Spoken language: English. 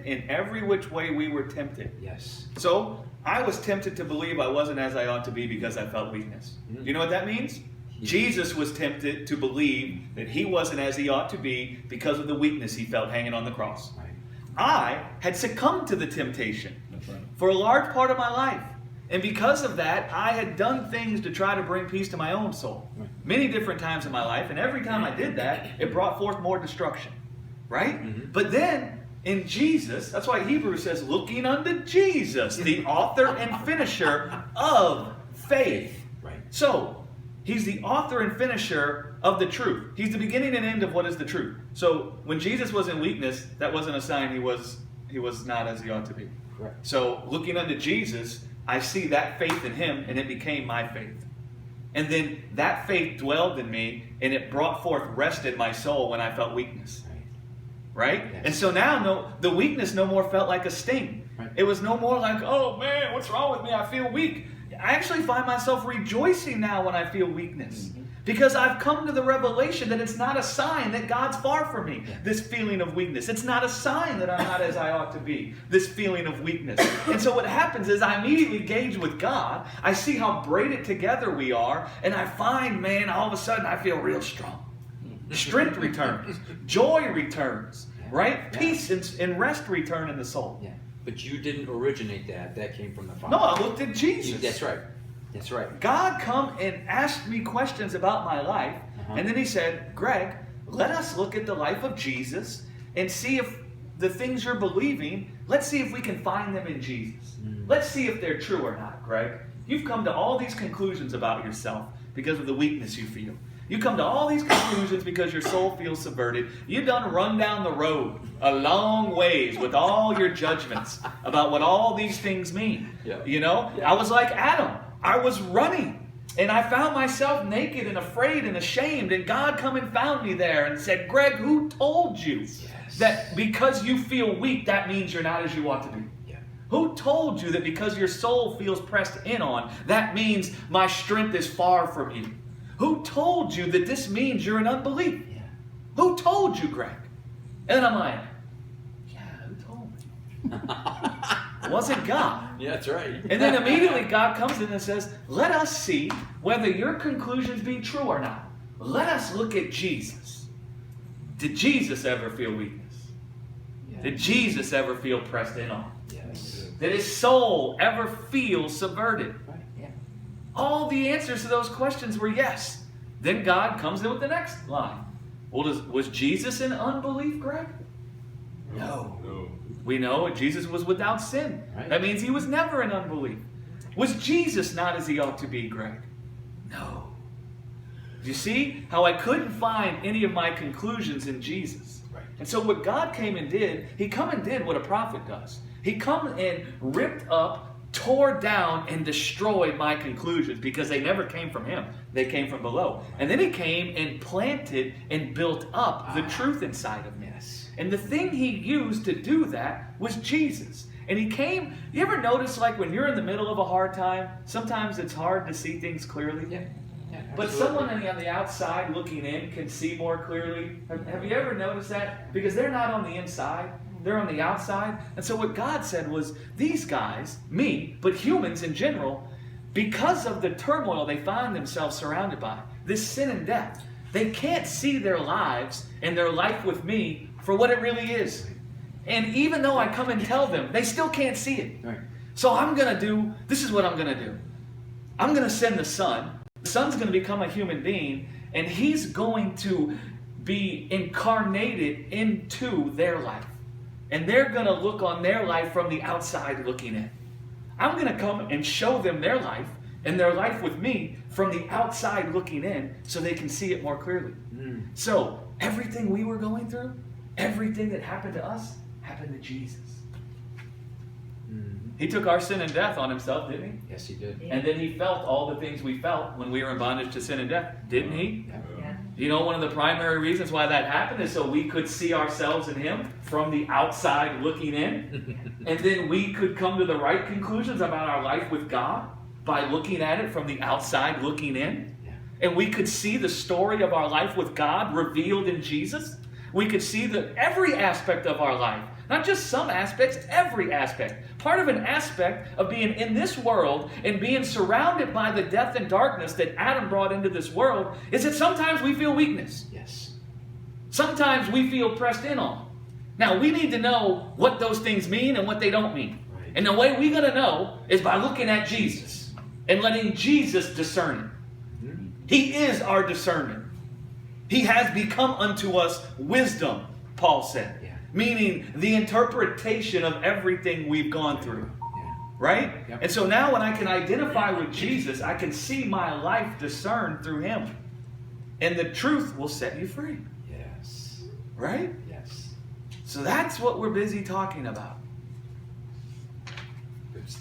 in every which way we were tempted. Yes. So I was tempted to believe I wasn't as I ought to be because I felt weakness. Do you know what that means? Jesus was tempted to believe that he wasn't as he ought to be because of the weakness he felt hanging on the cross. Right. I had succumbed to the temptation That's right. for a large part of my life. And because of that, I had done things to try to bring peace to my own soul. Right. Many different times in my life. And every time I did that, it brought forth more destruction. Right? Mm-hmm. But then, in Jesus, that's why Hebrews says, looking unto Jesus, the author and finisher of faith. Right. So, he's the author and finisher of the truth. He's the beginning and end of what is the truth. So, when Jesus was in weakness, that wasn't a sign he was not as he ought to be. Correct. So, looking unto Jesus, I see that faith in him, and it became my faith. And then that faith dwelled in me, and it brought forth rest in my soul when I felt weakness. Right? Yes. And so now the weakness no more felt like a sting. Right. It was no more like, oh man, what's wrong with me? I feel weak. I actually find myself rejoicing now when I feel weakness. Mm-hmm. Because I've come to the revelation that it's not a sign that God's far from me, this feeling of weakness. It's not a sign that I'm not as I ought to be, this feeling of weakness. And so what happens is I immediately engage with God. I see how braided together we are. And I find, man, all of a sudden I feel real strong. Strength returns. Joy returns. Right? Yeah. Peace and rest return in the soul. Yeah. But you didn't originate that. That came from the Father. No, I looked at Jesus. That's right. That's right. God come and asked me questions about my life. Uh-huh. And then he said, Greg, let us look at the life of Jesus and see if the things you're believing, let's see if we can find them in Jesus. Let's see if they're true or not, Greg. You've come to all these conclusions about yourself because of the weakness you feel. You come to all these conclusions because your soul feels subverted. You done run down the road a long ways with all your judgments about what all these things mean. Yeah. You know, Yeah. I was like Adam. I was running. And I found myself naked and afraid and ashamed. And God come and found me there and said, Greg, who told you that because you feel weak, that means you're not as you ought to be? Yeah. Who told you that because your soul feels pressed in on, that means my strength is far from you? Who told you that this means you're in unbelief? Yeah. Who told you, Greg? And then I'm like, yeah, who told me? It wasn't God. Yeah, that's right. And then immediately God comes in and says, let us see whether your conclusions be true or not. Let us look at Jesus. Did Jesus ever feel weakness? Yeah. Did Jesus ever feel pressed in on? Yes. Did his soul ever feel subverted? Right. Yeah. All the answers to those questions were yes. Then God comes in with the next line. Well, was Jesus in unbelief, Greg? No. We know Jesus was without sin. Right. That means he was never in unbelief. Was Jesus not as he ought to be, Greg? No. Do you see how I couldn't find any of my conclusions in Jesus? Right. And so what God came and did, he come and did what a prophet does. He come and ripped up, tore down, and destroyed my conclusions because they never came from him. They came from below. And then he came and planted and built up the truth inside of me. Yes. And the thing he used to do that was Jesus. And he came, you ever notice like when you're in the middle of a hard time, sometimes it's hard to see things clearly? Yeah. Yeah, But absolutely. someone on the outside looking in can see more clearly. Have you ever noticed that? Because they're not on the inside. They're on the outside. And so what God said was, these guys, me, but humans in general, because of the turmoil they find themselves surrounded by, this sin and death, they can't see their lives and their life with me for what it really is. And even though I come and tell them, they still can't see it. Right. So this is what I'm going to do. I'm going to send the Son. The Son's going to become a human being, and he's going to be incarnated into their life. And they're going to look on their life from the outside looking in. I'm going to come and show them their life and their life with me from the outside looking in so they can see it more clearly. So everything we were going through, everything that happened to us, happened to Jesus. He took our sin and death on himself, didn't he? Yes, he did. And then he felt all the things we felt when we were in bondage to sin and death, didn't he? Yeah. Yeah. You know, one of the primary reasons why that happened is so we could see ourselves in him from the outside looking in. And then we could come to the right conclusions about our life with God by looking at it from the outside looking in. Yeah. And we could see the story of our life with God revealed in Jesus. We could see that every aspect of our life Not just some aspects, every aspect. Part of an aspect of being in this world and being surrounded by the death and darkness that Adam brought into this world is that sometimes we feel weakness. Yes. Sometimes we feel pressed in on. Now, we need to know what those things mean and what they don't mean. Right. And the way we're going to know is by looking at Jesus and letting Jesus discern it. Mm-hmm. He is our discernment. He has become unto us wisdom, Paul said. Yeah. Meaning the interpretation of everything we've gone through. Yeah. Right? Yep. And so now when I can identify with Jesus, I can see my life discerned through him. And the truth will set you free. Yes. Right? Yes. So that's what we're busy talking about.